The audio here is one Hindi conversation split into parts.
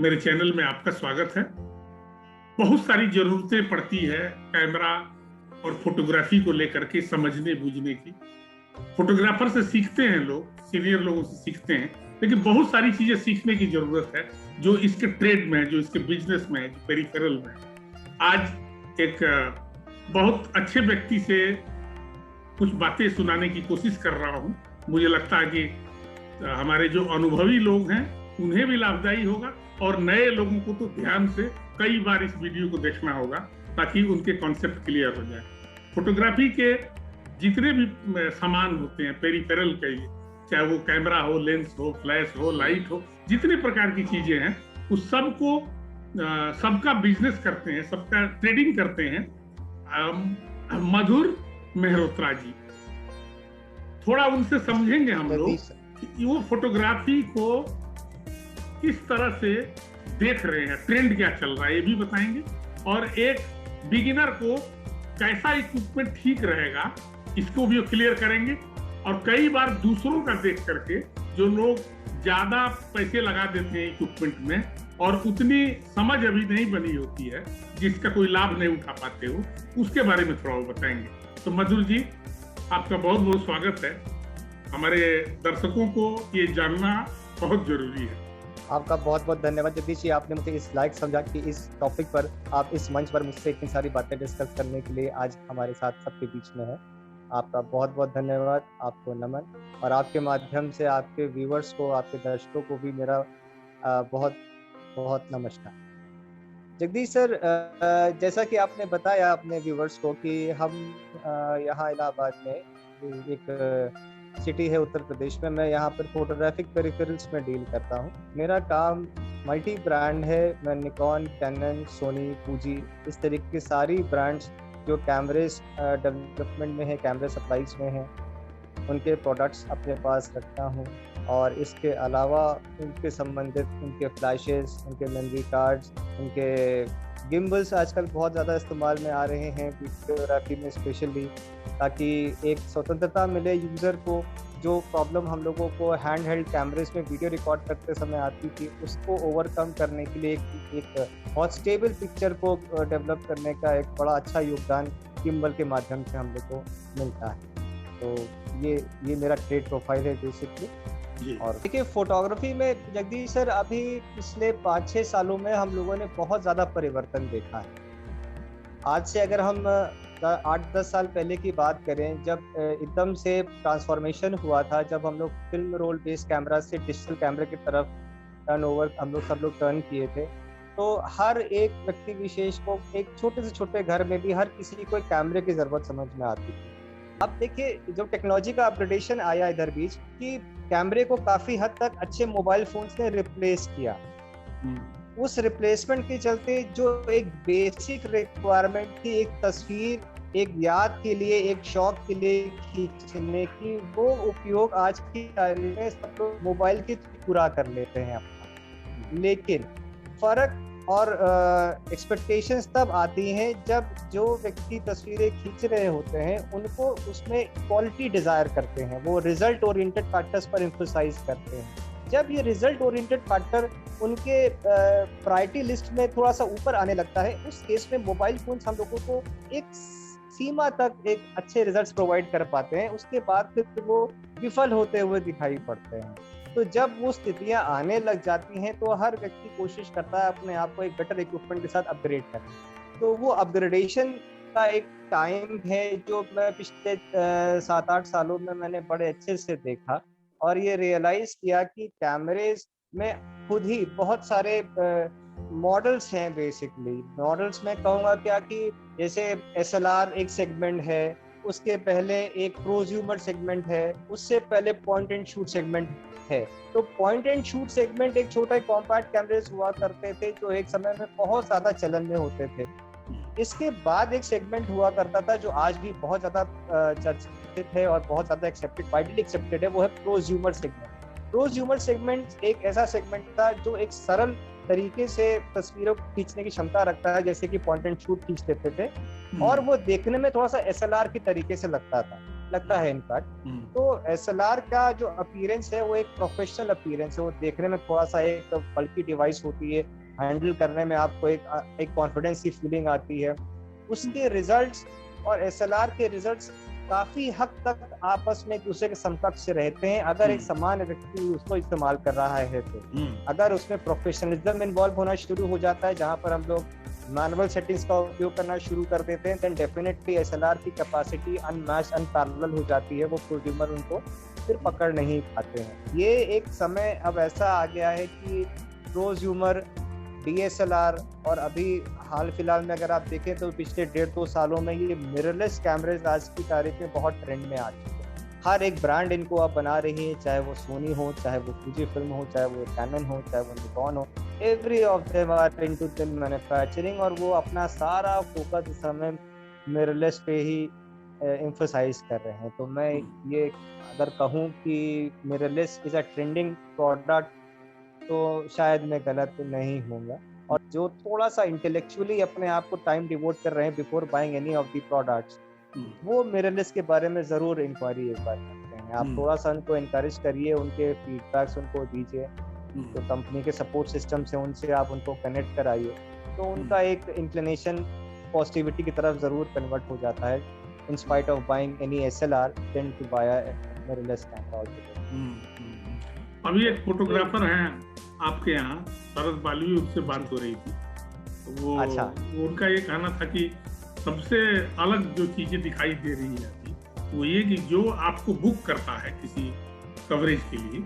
मेरे चैनल में आपका स्वागत है। बहुत सारी जरूरतें पड़ती है कैमरा और फोटोग्राफी को लेकर के समझने बूझने की। फोटोग्राफर से सीखते हैं लोग, सीनियर लोगों से सीखते हैं, लेकिन बहुत सारी चीजें सीखने की जरूरत है जो इसके ट्रेड में है, जो इसके बिजनेस में है, जो पेरिफेरल में है। आज एक बहुत अच्छे व्यक्ति से कुछ बातें सुनाने की कोशिश कर रहा हूँ। मुझे लगता है कि हमारे जो अनुभवी लोग हैं उन्हें भी लाभदायी होगा और नए लोगों को तो ध्यान से कई बार इस वीडियो को देखना होगा ताकि उनके कॉन्सेप्ट क्लियर हो जाए। फोटोग्राफी के जितने भी सामान होते हैं पेरिफेरल के, चाहे वो कैमरा हो, लेंस हो, फ्लैश हो, लाइट हो, जितने प्रकार की चीजें हैं उस सबको सबका बिजनेस करते हैं, सबका ट्रेडिंग करते हैं मधुर मेहरोत्रा जी। थोड़ा उनसे समझेंगे हम लोग कि वो फोटोग्राफी को किस तरह से देख रहे हैं, ट्रेंड क्या चल रहा है ये भी बताएंगे, और एक बिगिनर को कैसा इक्विपमेंट ठीक रहेगा इसको भी क्लियर करेंगे। और कई बार दूसरों का देख करके जो लोग ज्यादा पैसे लगा देते हैं इक्विपमेंट में और उतनी समझ अभी नहीं बनी होती है, जिसका कोई लाभ नहीं उठा पाते हो, उसके बारे में थोड़ा बताएंगे। तो मधुर जी, आपका बहुत बहुत स्वागत है। हमारे दर्शकों को ये जानना बहुत जरूरी है। आपका बहुत बहुत धन्यवाद जगदीश जी, आपने मुझे इस लायक समझा कि इस टॉपिक पर आप इस मंच पर मुझसे इतनी सारी बातें डिस्कस करने के लिए आज हमारे साथ सबके बीच में है। आपका बहुत बहुत धन्यवाद, आपको नमन, और आपके माध्यम से आपके व्यूवर्स को, आपके दर्शकों को भी मेरा बहुत बहुत नमस्कार। जगदीश सर, जैसा कि आपने बताया अपने व्यूवर्स को कि हम यहाँ इलाहाबाद में एक सिटी है उत्तर प्रदेश में, मैं यहाँ पर फोटोग्राफिक पेरिफेरल्स में डील करता हूँ। मेरा काम मल्टी ब्रांड है। मैं निकॉन, कैनन, सोनी, फूजी, इस तरीके की सारी ब्रांड्स जो कैमरेज डेवलपमेंट में है, कैमरे सप्लाईज में है, उनके प्रोडक्ट्स अपने पास रखता हूँ। और इसके अलावा उनके संबंधित उनके फ्लैशेस, उनके मेमोरी कार्ड्स, उनके गिम्बल्स आजकल बहुत ज़्यादा इस्तेमाल में आ रहे हैं वीडियोग्राफी में स्पेशली, ताकि एक स्वतंत्रता मिले यूज़र को। जो प्रॉब्लम हम लोगों को हैंड हेल्ड कैमरेज में वीडियो रिकॉर्ड करते समय आती थी, उसको ओवरकम करने के लिए एक बहुत स्टेबल पिक्चर को डेवलप करने का एक बड़ा अच्छा योगदान गिम्बल के माध्यम से हम लोग को मिलता है। तो ये मेरा ट्रेड प्रोफाइल है बेसिकली। और देखिए, फोटोग्राफी में जगदीश सर अभी पिछले 5-6 सालों में हम लोगों ने बहुत ज़्यादा परिवर्तन देखा है। आज से अगर हम 8-10 साल पहले की बात करें, जब एकदम से ट्रांसफॉर्मेशन हुआ था, जब हम लोग फिल्म रोल बेस्ड कैमरा से डिजिटल कैमरे की तरफ हम लोग टर्न किए थे, तो हर एक व्यक्ति विशेष को एक छोटे से छोटे घर में भी हर किसी को एक कैमरे की ज़रूरत समझ में आती थी। अब देखिए, जो टेक्नोलॉजी का अपग्रेडेशन आया इधर बीच, कि कैमरे को काफ़ी हद तक अच्छे मोबाइल फोन्स ने रिप्लेस किया। उस रिप्लेसमेंट के चलते जो एक बेसिक रिक्वायरमेंट थी, एक तस्वीर, एक याद के लिए, एक शौक के लिए खींचने की, वो उपयोग आज की तारीख में सब लोग मोबाइल के पूरा कर लेते हैं अपना। लेकिन फर्क और एक्सपेक्टेशंस तब आती हैं जब जो व्यक्ति तस्वीरें खींच रहे होते हैं उनको उसमें क्वालिटी डिजायर करते हैं, वो रिजल्ट ओरिएंटेड फैक्टर्स पर एम्फसाइज करते हैं। जब ये रिजल्ट ओरिएंटेड फैक्टर उनके प्रायोरिटी लिस्ट में थोड़ा सा ऊपर आने लगता है, उस केस में मोबाइल फोन्स हम लोगों को एक सीमा तक एक अच्छे रिजल्ट्स प्रोवाइड कर पाते हैं, उसके बाद फिर वो विफल होते हुए दिखाई पड़ते हैं। तो जब वो स्थितियां आने लग जाती हैं तो हर व्यक्ति कोशिश करता है अपने आप को एक बेटर इक्विपमेंट के साथ अपग्रेड करें। तो वो अपग्रेडेशन का एक टाइम है जो मैं पिछले 7-8 सालों में मैंने बड़े अच्छे से देखा और ये रियलाइज किया कि कैमरेज में खुद ही बहुत सारे मॉडल्स हैं। बेसिकली मॉडल्स में कहूँगा क्या कि जैसे SLR एक सेगमेंट है, उसके पहले एक प्रोज्यूमर सेगमेंट है, उससे पहले पॉइंट एंड शूट सेगमेंट है। तो पॉइंट एंड शूट सेगमेंट एक छोटा कॉम्पैक्ट कैमरेज हुआ करते थे जो एक समय में बहुत ज्यादा चलन में होते थे। इसके बाद एक सेगमेंट हुआ करता था जो आज भी बहुत ज्यादा चर्चित है और बहुत ज्यादा एक्सेप्टेड, वाइडली एक्सेप्टेड है, वो है प्रोज्यूमर सेगमेंट। प्रोज्यूमर सेगमेंट एक ऐसा सेगमेंट था जो एक सरल तरीके से तस्वीरों को खींचने की क्षमता रखता है, जैसे कि पॉइंट एंड शूट खींच लेते थे, और वो देखने में थोड़ा सा SLR की तरीके से लगता था। लगता है इनफैक्ट। तो SLR का जो अपीयरेंस है वो एक प्रोफेशनल अपीयरेंस है, वो देखने में थोड़ा सा एक बल्कि डिवाइस होती है, हैंडल करने में आपको एक कॉन्फिडेंस की फीलिंग आती है। उसके रिजल्ट्स और SLR के रिजल्ट्स काफी हद तक आपस में एक दूसरे के समकक्ष रहते हैं, अगर एक सामान्य व्यक्ति उसको इस्तेमाल कर रहा है तो। अगर उसमें प्रोफेशनलिज्म इन्वॉल्व होना शुरू हो जाता है, जहां पर हम लोग मैनुअल सेटिंग्स का उपयोग करना शुरू कर देते हैं, देन डेफिनेटली SLR की कैपेसिटी अनमैच्ड अनपैरेलल हो जाती है, वो प्रोड्यूसर उनको फिर पकड़ नहीं पाते हैं। ये एक समय अब ऐसा आ गया है कि प्रोज्यूमर, DSLR और अभी हाल फिलहाल में अगर आप देखें तो पिछले 1.5-2 सालों में ये मिररलेस कैमरेज आज की तारीख में बहुत ट्रेंड में आ चुके हैं। हर एक ब्रांड इनको आप बना रही है, चाहे वो सोनी हो, चाहे वो Fujifilm हो, चाहे वो कैनन हो, चाहे वो निकॉन हो, every of them are into the manufacturing, और वो अपना सारा फोकस इस समय मिररलेस पे ही एम्फसाइज कर रहे हैं। तो मैं ये अगर कहूँ कि mirrorless is a trending product तो शायद मैं गलत नहीं होऊंगा। और जो थोड़ा सा इंटेलेक्चुअली अपने आप को टाइम डिवोट कर रहे हैं before buying any of the products, वो मिररलेस के बारे में जरूर इंक्वायरी एक बार करते हैं। आप थोड़ा सा उनको एनकरेज करिए, उनके फीडबैक्स उनको दीजिए, तो कंपनी के सपोर्ट सिस्टम से उनसे आप उनको कनेक्ट कराइए, तो उनका एक इंक्लिनेशन पॉजिटिविटी की तरफ जरूर कन्वर्ट हो जाता है। In spite of buying any SLR, tend to buy a mirrorless camera also. अभी एक फोटोग्राफर हैं आपके यहाँ, शरद बालवी, उससे बात हो रही थी, तो वो अच्छा। उनका ये कहना था कि सबसे अलग जो चीजें दिखाई दे रही है अभी, वो ये कि जो आपको बुक करता है किसी कवरेज के लिए,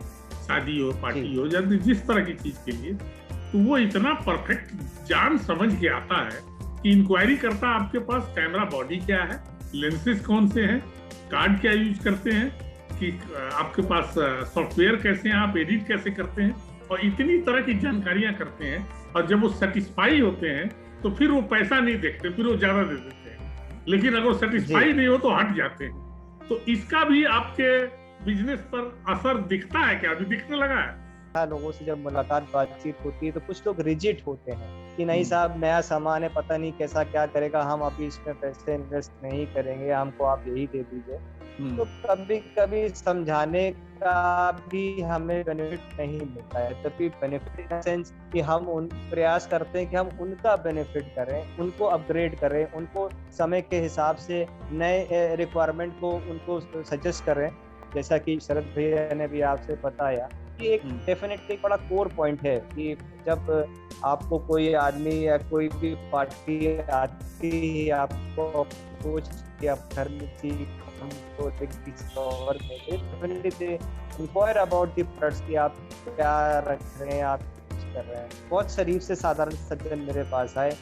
शादी हो, पार्टी हो, या जिस तरह की चीज के लिए, तो वो इतना परफेक्ट जान समझ के आता है कि इंक्वायरी करता है आपके पास कैमरा बॉडी क्या है, लेंसेज कौन से हैं, कार्ड क्या यूज करते हैं, कि आपके पास सॉफ्टवेयर कैसे हैं, आप एडिट कैसे करते हैं, और इतनी तरह की जानकारियां करते हैं। और जब वो सेटिस्फाई होते हैं तो फिर वो पैसा नहीं देखते, फिर वो ज्यादा दे देते हैं, लेकिन अगर सेटिस्फाई नहीं हो तो हट जाते हैं। तो इसका भी आपके बिजनेस पर असर दिखता है क्या? अभी दिखने लगा है? लोगों से जब मुलाकात बातचीत होती है तो कुछ लोग रिजिड होते हैं कि नहीं साहब, नया सामान है, पता नहीं कैसा क्या करेगा, हम अभी इसमें पैसे इन्वेस्ट नहीं करेंगे, हमको आप यही दे दीजिए। तो कभी कभी समझाने का भी हमें बेनिफिट नहीं मिलता है। तभी बेनिफिट इन सेंस कि हम उन प्रयास करते हैं कि हम उनका बेनिफिट करें, उनको अपग्रेड करें, उनको समय के हिसाब से नए रिक्वायरमेंट को उनको सजेस्ट करें। जैसा कि शरद भैया ने भी आपसे बताया कि एक डेफिनेटली बड़ा कोर पॉइंट है कि जब आपको कोई आदमी या कोई भी पार्टी आती है, आपको अप्रोच कि आप घर में चीज हमको डिस्कवर करें, इंक्वायर अबाउट द प्रोडक्ट्स कि आप क्या रख रहे हैं, आप कुछ कर रहे हैं। बहुत शरीफ से साधारण सज्जन मेरे पास आए,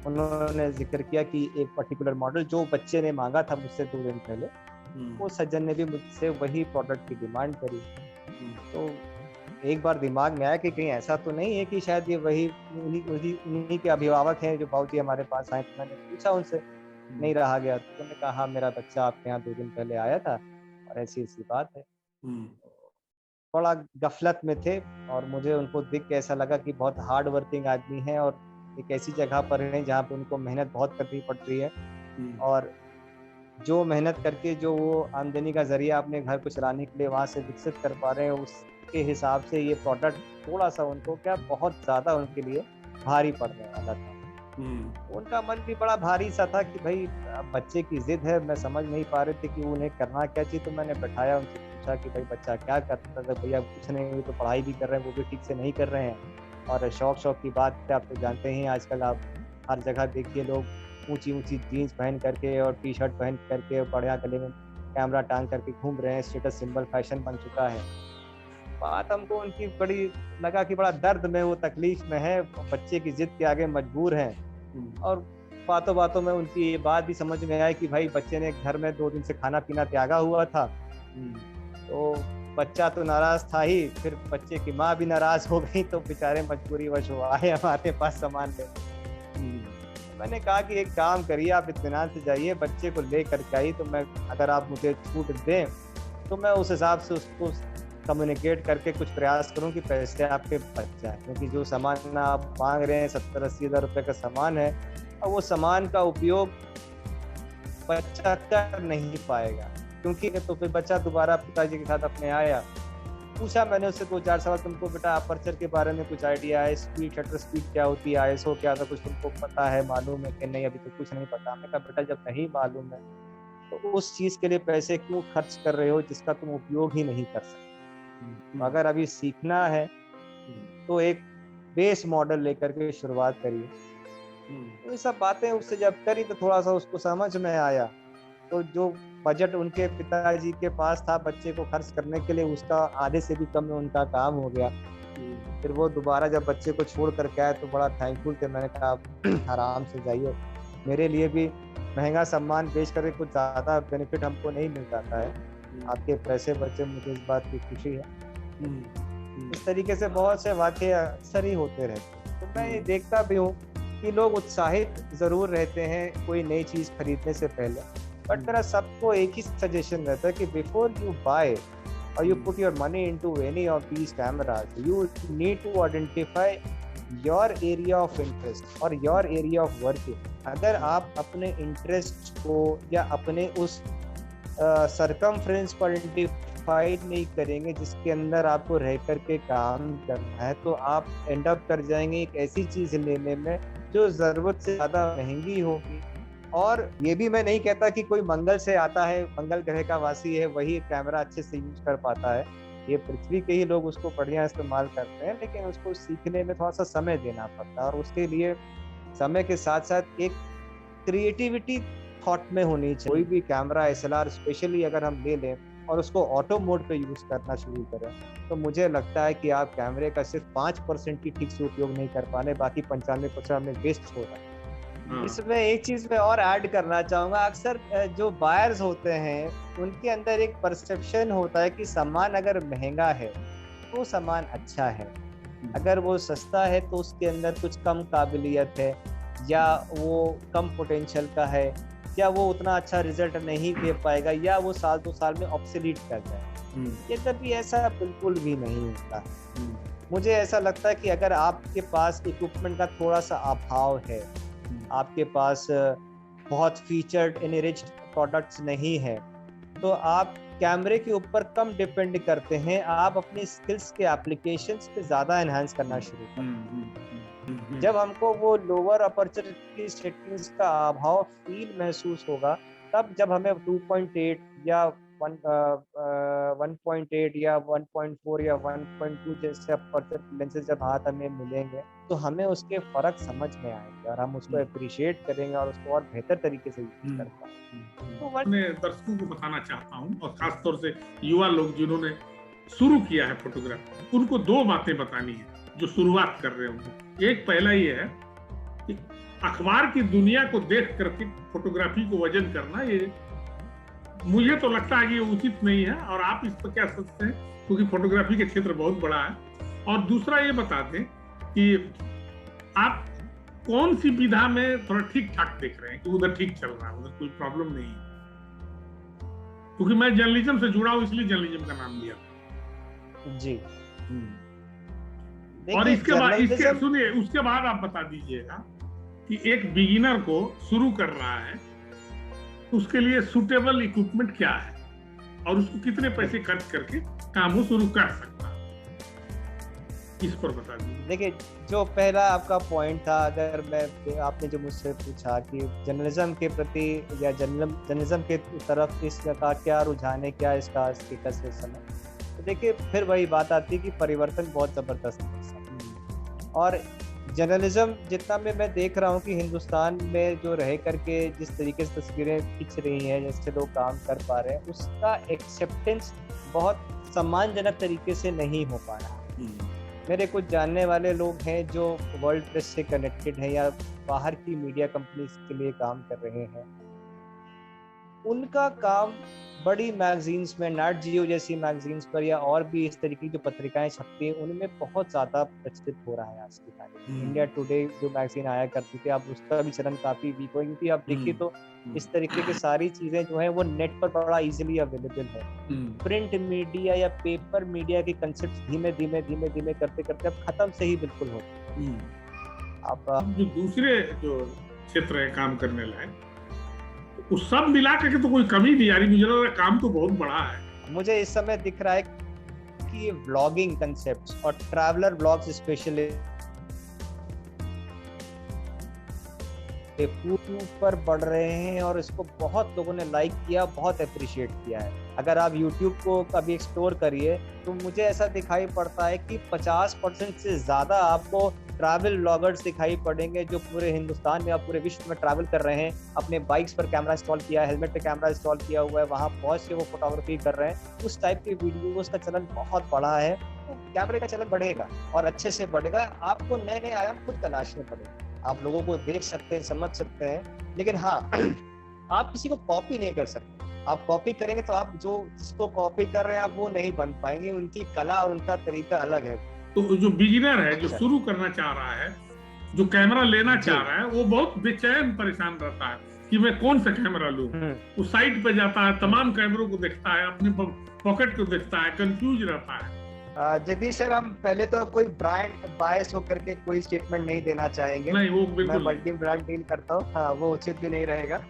उन्होंने जिक्र किया कि एक पर्टिकुलर मॉडल जो बच्चे ने मांगा था मुझसे 2 दिन पहले, वो सज्जन ने भी मुझसे वही प्रोडक्ट की डिमांड करी। तो एक बार दिमाग में आया कि कहीं ऐसा तो नहीं है कि शायद ये वही उन्हीं के अभिभावक हैं जो बाबूजी हमारे पास आए। तो मैंने पूछा उनसे, नहीं रहा गया। तो उन्होंने कहा मेरा बच्चा आपके यहाँ 2 दिन पहले आया था और ऐसी ऐसी बात है। बड़ा गफलत में थे और मुझे उनको देख के ऐसा लगा कि बहुत हार्ड वर्किंग आदमी है और एक ऐसी जगह पर है जहाँ पे उनको मेहनत बहुत करनी पड़ रही है, और जो मेहनत करके जो वो आमदनी का जरिया अपने घर को चलाने के लिए वहाँ से विकसित कर पा रहे हैं, उसके हिसाब से ये प्रोडक्ट थोड़ा सा उनको क्या बहुत ज़्यादा उनके लिए भारी पड़ने वाला था। उनका मन भी बड़ा भारी सा था कि भाई बच्चे की जिद है, मैं समझ नहीं पा रहे थे कि उन्हें करना क्या चाहिए। तो मैंने बैठाया, उनसे पूछा कि भाई बच्चा क्या करता था। भैया कुछ नहीं, तो पढ़ाई भी कर रहे हैं, वो भी ठीक से नहीं कर रहे हैं। और शौक की बात है, आप तो जानते ही आजकल आप हर जगह देखिए लोग ऊंची जीन्स पहन करके और टी शर्ट पहन करके और बढ़िया गले में कैमरा टांग करके घूम रहे हैं, स्टेटस सिंबल फैशन बन चुका है। बात हमको उनकी बड़ी लगा कि बड़ा दर्द में, वो तकलीफ में है, बच्चे की जिद के आगे मजबूर हैं। और बातों में उनकी ये बात भी समझ में आई कि भाई बच्चे ने घर में 2 दिन से खाना पीना त्यागा हुआ था, तो बच्चा तो नाराज था ही, फिर बच्चे की माँ भी नाराज हो गई, तो बेचारे मजबूरी वश वो आए हमारे पास सामान ले। मैंने कहा कि एक काम करिए, आप इत्मीनान से जाइए, बच्चे को ले करके आइए, तो मैं अगर आप मुझे छूट दें तो मैं उस हिसाब से उसको कम्युनिकेट करके कुछ प्रयास करूं कि पैसे आपके बच जाए। क्योंकि जो सामान आप मांग रहे हैं 70-80 हज़ार रुपये का सामान है, और वो सामान का उपयोग बच्चा कर नहीं पाएगा, क्योंकि तो फिर बच्चा दोबारा पिताजी के साथ अपने आया, पूछा मैंने उससे 2-4 सवाल, तुमको बेटा अपर्चर के बारे में कुछ आइडिया है, स्पीड शटर स्पीड क्या होती है, आईएसओ क्या था, कुछ तुमको पता है, मालूम है कि नहीं, अभी तो कुछ नहीं पता। मैंने कहा बेटा जब नहीं मालूम है तो उस चीज के लिए पैसे क्यों खर्च कर रहे हो जिसका तुम उपयोग ही नहीं कर सकते। अगर अभी सीखना है तो एक बेस मॉडल लेकर के शुरुआत करिए। तो ये सब बातें उससे जब करी तो थोड़ा सा उसको समझ में आया, तो जो बजट उनके पिताजी के पास था बच्चे को खर्च करने के लिए, उसका आधे से भी कम में उनका काम हो गया। फिर वो दोबारा जब बच्चे को छोड़ करके आए तो बड़ा थैंकफुल थे। मैंने कहा आप आराम से जाइए, मेरे लिए भी महंगा सामान बेच करके कुछ ज़्यादा बेनिफिट हमको नहीं मिल जाता है, आपके पैसे बचे, मुझे इस बात की खुशी है। इस तरीके से बहुत से वाक़ये अक्सर ही होते रहते हैं। तो मैं ये देखता भी हूँ कि लोग उत्साहित ज़रूर रहते हैं कोई नई चीज़ खरीदने से पहले, बट मेरा सबको एक ही सजेशन रहता है कि before you buy or you put your money into any of these cameras, you need to identify your area of interest or your area of work. अगर आप अपने इंटरेस्ट को या अपने उस सरकमफ्रेंस को आइडेंटिफाइड नहीं करेंगे जिसके अंदर आपको रह करके काम करना है, तो आप एंड अप कर जाएंगे एक ऐसी चीज लेने में जो जरूरत से ज्यादा महंगी होगी। और ये भी मैं नहीं कहता कि कोई मंगल से आता है, मंगल ग्रह का वासी है, वही कैमरा अच्छे से यूज कर पाता है। ये पृथ्वी के ही लोग उसको बढ़िया इस्तेमाल करते हैं, लेकिन उसको सीखने में थोड़ा सा समय देना पड़ता है, और उसके लिए समय के साथ साथ एक क्रिएटिविटी थॉट में होनी चाहिए। कोई भी कैमरा SLR स्पेशली अगर हम ले लें और उसको ऑटो मोड पे यूज करना शुरू करें, तो मुझे लगता है कि आप कैमरे का सिर्फ 5% ही ठीक से उपयोग नहीं कर पाने, बाकी 95% में वेस्ट हो रहा है। इसमें एक चीज मैं और ऐड करना चाहूंगा, अक्सर जो बायर्स होते हैं उनके अंदर एक परसेप्शन होता है कि सामान अगर महंगा है तो सामान अच्छा है, अगर वो सस्ता है तो उसके अंदर कुछ कम काबिलियत है, या वो कम पोटेंशियल का है, या वो उतना अच्छा रिजल्ट नहीं दे पाएगा, या वो 1-2 साल में ऑब्सोलीट कर जाए। ये कभी ऐसा बिल्कुल भी नहीं होता। मुझे ऐसा लगता है कि अगर आपके पास इक्विपमेंट का थोड़ा सा अभाव है, आपके पास बहुत फीचर्ड एनरिच्ड प्रोडक्ट्स नहीं है, तो आप कैमरे के ऊपर कम डिपेंड करते हैं, आप अपनी स्किल्स के एप्लीकेशंस पे ज़्यादा एनहांस करना शुरू करें। जब हमको वो लोअर अपर्चर की सेटिंग्स का अभाव फील महसूस होगा, तब जब हमें 2.8 या 1.8 या 1.4 या 1.2 जैसे अपर्चर लेंसेज जब हाथ हमें मिलेंगे, तो हमें उसके फर्क समझ में आएंगे और हम उसको अप्रिशिएट करेंगे और उसको और बेहतर तरीके से यूज कर पाएंगे। तो मैं दर्शकों को बताना चाहता हूँ, और खास तौर से युवा लोग जिन्होंने शुरू किया है फोटोग्राफी, उनको 2 बातें बतानी है जो शुरुआत कर रहे होंगे। एक पहला ये है कि अखबार की दुनिया को देख करके फोटोग्राफी को वजन करना, ये मुझे तो लगता है कि ये उचित नहीं है, और आप इस पर क्या सोचते हैं, क्योंकि फोटोग्राफी का क्षेत्र बहुत बड़ा है। और दूसरा ये बता दें कि आप कौन सी विधा में थोड़ा ठीक ठाक देख रहे हैं कि उधर ठीक चल रहा है, उधर कोई प्रॉब्लम नहीं है। क्योंकि मैं जर्नलिज्म से जुड़ा हूं, इसलिए जर्नलिज्म का नाम लिया जी। और इसके बाद सुनिए, उसके बाद आप बता दीजिएगा कि एक बिगिनर को शुरू कर रहा है, उसके लिए सुटेबल इक्विपमेंट क्या है और उसको कितने पैसे खर्च करके काम वो शुरू कर सकता है, इस पर बता दीजिए। देखिए, जो पहला आपका पॉइंट था, अगर मैं आपने जो मुझसे पूछा कि जर्नलिज्म के प्रति या जर्नलिज्म के तरफ इसका क्या रुझान है, क्या इसका स्टेटस है समय, तो देखिए फिर वही बात आती है कि परिवर्तन बहुत जबरदस्त है। और जर्नलिज्म जितना मैं देख रहा हूँ कि हिंदुस्तान में जो रह करके जिस तरीके से तस्वीरें खींच रही हैं, जैसे लोग काम कर पा रहे हैं, उसका एक्सेप्टेंस बहुत सम्मानजनक तरीके से नहीं हो पा रहा। मेरे कुछ जानने वाले लोग हैं जो वर्ल्ड प्रेस से कनेक्टेड हैं या बाहर की मीडिया कंपनीज के लिए काम कर रहे हैं, उनका काम बड़ी मैगजीन्स में, नैट जियो जैसी मैगजीन्स पर या और भी इस तरीके की जो पत्रिकाएं छपती हैं, उनमें बहुत ज़्यादा प्रचलित हो रहा है आज की तारीख में। इंडिया टुडे जो मैगजीन आया करती थी, अब उसका भी चलन काफ़ी वीक हो, क्योंकि आप देखिए तो इस तरीके की सारी चीज़ें जो हैं वो नेट पर बड़ा इजीली अवेलेबल है। प्रिंट मीडिया या पेपर मीडिया के कंसेप्ट धीमे धीमे करते करते अब खत्म से ही बिल्कुल होते हैं। अब जो दूसरे जो क्षेत्र है काम करने लायक, उस सब मिला करके तो कोई कमी नहीं आ रही, मुझे लग रहा है काम तो बहुत बड़ा है। मुझे इस समय दिख रहा है कि ये व्लॉगिंग कंसेप्ट्स और ट्रैवलर व्लॉग्स स्पेशली यूट्यूब पर बढ़ रहे हैं और इसको बहुत लोगों ने लाइक किया, बहुत अप्रिशिएट किया है। अगर आप यूट्यूब को कभी एक्सप्लोर करिए तो मुझे ऐसा दिखाई पड़ता है कि 50% से ज़्यादा आपको ट्रैवल व्लॉगर्स दिखाई पड़ेंगे जो पूरे हिंदुस्तान या पूरे विश्व में ट्रैवल कर रहे हैं। अपने बाइक्स पर कैमरा इंस्टॉल किया है, हेलमेट पे कैमरा इंस्टॉल किया हुआ है, वहाँ पहुँच के वो फोटोग्राफी कर रहे हैं। उस टाइप के वीडियोस का चलन बहुत बड़ा है। तो कैमरे का चलन बढ़ेगा और अच्छे से बढ़ेगा। आपको नए नए आयाम खुद तलाशने पड़ेंगे। आप लोगों को देख सकते हैं, समझ सकते हैं, लेकिन हाँ आप किसी को कॉपी नहीं कर सकते। आप कॉपी करेंगे तो आप जो जिसको कॉपी कर रहे हैं आप वो नहीं बन पाएंगे। उनकी कला और उनका तरीका अलग है। तो जो बिगिनर है, जो शुरू करना चाह रहा है, जो कैमरा लेना चाह रहा है, वो बहुत बेचैन परेशान रहता है कि मैं कौन सा कैमरा लूं। वो साइट पे जाता है, तमाम कैमरों को देखता है, अपने पॉकेट को देखता है, कंफ्यूज रहता है। जगदीश सर, हम पहले तो कोई ब्रांड बायस होकर के कोई स्टेटमेंट नहीं देना चाहेंगे। नहीं, वो बिल्कुल मैं मल्टी ब्रांड डील करता हूँ, हाँ, वो उचित भी नहीं रहेगा।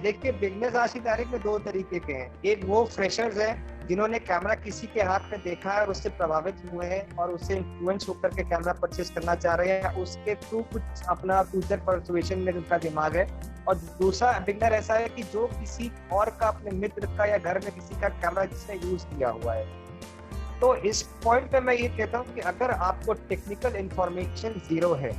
देखिए, बिजनेस आज की तारीख में दो तरीके के हैं। एक वो फ्रेशर्स हैं जिन्होंने कैमरा किसी के हाथ में देखा है और उससे प्रभावित हुए हैं और उससे इन्फ्लुएंस होकर के कैमरा परचेज करना चाह रहे हैं, उसके थ्रू कुछ अपना फ्यूचर परसुएशन में उनका दिमाग है। और दूसरा बिगनर ऐसा है कि जो किसी और का, अपने मित्र का या घर में किसी का कैमरा जिसने यूज किया हुआ है। तो इस पॉइंट पे मैं ये कहता हूँ कि अगर आपको टेक्निकल इंफॉर्मेशन जीरो है,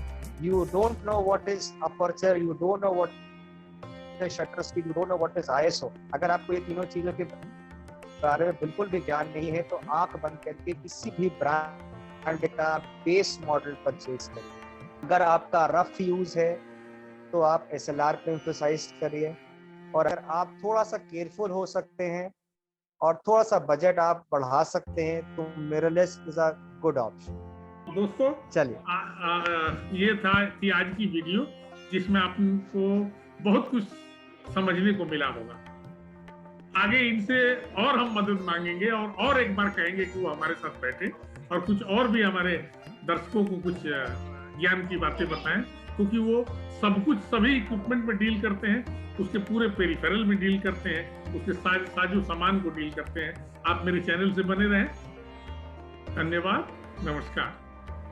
you don't know what is aperture, you don't know what is shutter speed, you don't know what is ISO, अगर आपको ये तीनों चीजों के बारे में बिल्कुल भी ज्ञान नहीं है, तो आंख बंद करके किसी भी ब्रांड का बेस मॉडल परचेज करिए। अगर आपका रफ यूज है तो आप एसएलआर पे एम्फसाइज करिए, और अगर आप थोड़ा सा केयरफुल हो सकते हैं और थोड़ा सा बजट आप बढ़ा सकते हैं तो mirrorless is a good option. दोस्तों, चलिए, ये थी आज की वीडियो, जिसमें आपको बहुत कुछ समझने को मिला होगा। आगे इनसे और हम मदद मांगेंगे और एक बार कहेंगे कि वो हमारे साथ बैठे और कुछ और भी हमारे दर्शकों को कुछ ज्ञान की बातें बताएं, क्योंकि वो सब कुछ सभी इक्विपमेंट में डील करते हैं, उसके पूरे पेरिफेरल में डील करते हैं, उसके साजो सामान को डील करते हैं। आप मेरे चैनल से बने रहें। धन्यवाद, नमस्कार।